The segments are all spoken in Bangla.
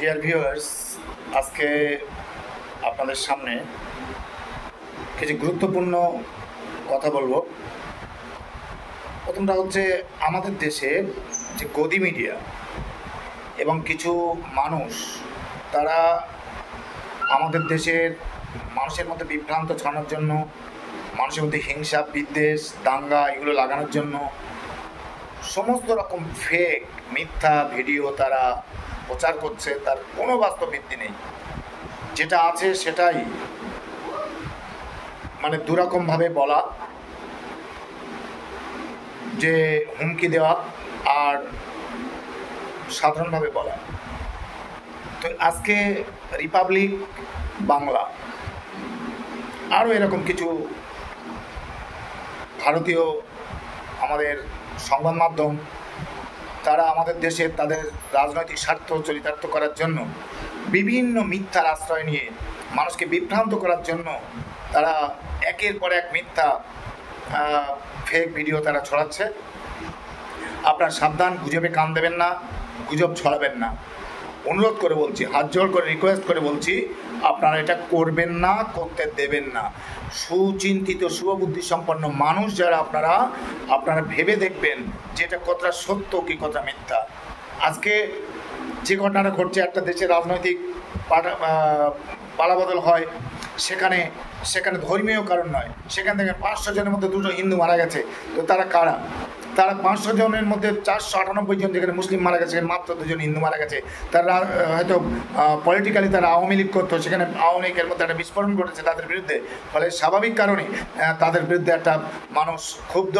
ডিয়ার ভিউয়ার্স, আজকে আপনাদের সামনে কিছু গুরুত্বপূর্ণ কথা বলবো। প্রথমটা হচ্ছে আমাদের দেশে যে গদি মিডিয়া এবং কিছু মানুষ, তারা আমাদের দেশের মানুষের মধ্যে বিভ্রান্ত ছড়ানোর জন্য, মানুষের মধ্যে হিংসা, বিদ্বেষ, দাঙ্গা এগুলো লাগানোর জন্য সমস্ত রকম ফেক মিথ্যা ভিডিও তারা প্রচার করছে। তার কোনো বাস্তব ভিত্তি নেই। যেটা আছে সেটাই মানে দুরকমভাবে বলা, যে হুমকি দেওয়া আর সাধারণভাবে বলা। তো আজকে রিপাবলিক বাংলা আরও এরকম কিছু ভারতীয় আমাদের সংবাদ মাধ্যম, তারা আমাদের দেশের তাদের রাজনৈতিক স্বার্থ চরিতার্থ করার জন্য বিভিন্ন মিথ্যার আশ্রয় নিয়ে মানুষকে বিভ্রান্ত করার জন্য তারা একের পর এক মিথ্যা ফেক ভিডিও তারা ছড়াচ্ছে। আপনারা সাবধান, গুজবে কান দেবেন না, গুজব ছড়াবেন না। অনুরোধ করে বলছি, হাত জোড় করে রিকোয়েস্ট করে বলছি, আপনারা এটা করবেন না, করতে দেবেন না। সুচিন্তিত শুভবুদ্ধি সম্পন্ন মানুষ যারা, আপনারা ভেবে দেখবেন যে এটা কতটা সত্য কি কতটা মিথ্যা। আজকে যে ঘটনাটা ঘটছে, একটা দেশের রাজনৈতিক পালাবদল হয়, সেখানে ধর্মীয় কারণ নয়, সেখান থেকে 500 জনের মধ্যে 2জন হিন্দু মারা গেছে। তো তারা কারা? তারা 500 জনের মধ্যে 498 জন যেখানে মুসলিম মারা গেছে, মাত্র 2জন হিন্দু মারা গেছে। তারা হয়তো পলিটিক্যালি তারা আওয়ামী লীগ করতো, সেখানে আওয়ামী লীগের মধ্যে একটা বিস্ফোরণ ঘটেছে তাদের বিরুদ্ধে। ফলে স্বাভাবিক কারণে তাদের বিরুদ্ধে একটা মানুষ ক্ষুব্ধ,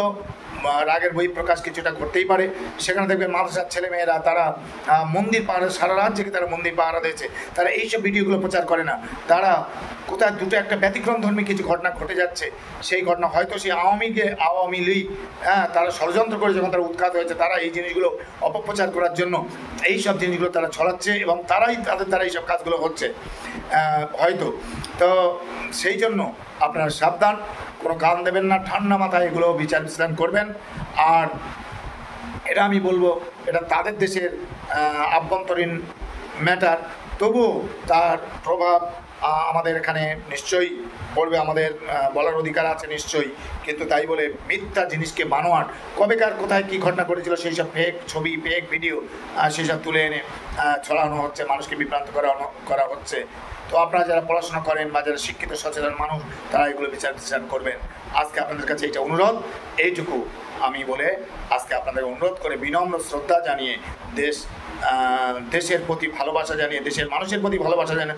রাগের বহিঃপ্রকাশ কিছুটা করতেই পারে। সেখানে দেখবেন মাদ্রাসার ছেলেমেয়েরা তারা মন্দির পাহারা, সারা রাত জেগে তারা মন্দির পাহারা দিয়েছে। তারা এইসব ভিডিওগুলো প্রচার করে না। তারা কোথায় দুটো একটা ব্যতিক্রম ধর্মী কিছু ঘটনা ঘটে যাচ্ছে, সেই ঘটনা হয়তো সেই আওয়ামী লীগ তারা ষড়যন্ত্র করে যখন তারা উৎখাত হয়েছে, তারা এই জিনিসগুলো অপপ্রচার করার জন্য এই সব জিনিসগুলো তারা ছড়াচ্ছে এবং তাদের দ্বারা এইসব কাজগুলো হচ্ছে হয়তো। তো সেই জন্য আপনারা সাবধান, কোনো কান দেবেন না, ঠান্ডা মাথায় এগুলো বিচার বিশ্লেষণ করবেন। আর এটা আমি বলবো, এটা তাদের দেশের আভ্যন্তরীণ ম্যাটার, তবুও তার প্রভাব আমাদের এখানে নিশ্চয়ই পড়বে, আমাদের বলার অধিকার আছে নিশ্চয়ই। কিন্তু তাই বলে মিথ্যা জিনিসকে বানোয়াট, কবেকার কোথায় কী ঘটনা ঘটেছিল সেই সব ফেক ছবি, ফেক ভিডিও সেসব তুলে এনে ছড়ানো হচ্ছে, মানুষকে বিভ্রান্ত করা হচ্ছে। তো আপনারা যারা পড়াশোনা করেন বা যারা শিক্ষিত সচেতন মানুষ, তারা এগুলো বিচার করবেন। আজকে আপনাদের কাছে এটা অনুরোধ, এইটুকু আমি বলে আজকে আপনাদের অনুরোধ করে বিনম্র শ্রদ্ধা জানিয়ে, দেশের প্রতি ভালোবাসা জানিয়ে, দেশের মানুষের প্রতি ভালোবাসা জানিয়ে,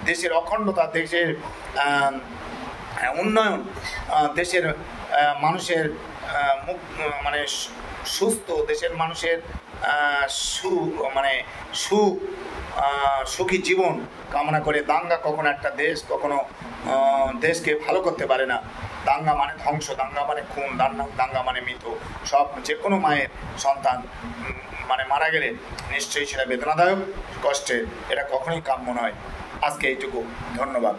দেশের অখণ্ডতা, দেশের উন্নয়ন, দেশের মানুষের মানে সুস্থ, দেশের মানুষের সুখী জীবন কামনা করে, দাঙ্গা কখনো একটা কখনো দেশকে ভালো করতে পারে না। দাঙ্গা মানে ধ্বংস, দাঙ্গা মানে খুন, দাঙ্গা মানে মৃত। যে কোনো মায়ের সন্তান মানে মারা গেলে নিশ্চয়ই সেটা বেদনাদায়ক, কষ্টের, এটা কখনোই কাম্য নয়। আজকে এইটুকু, ধন্যবাদ।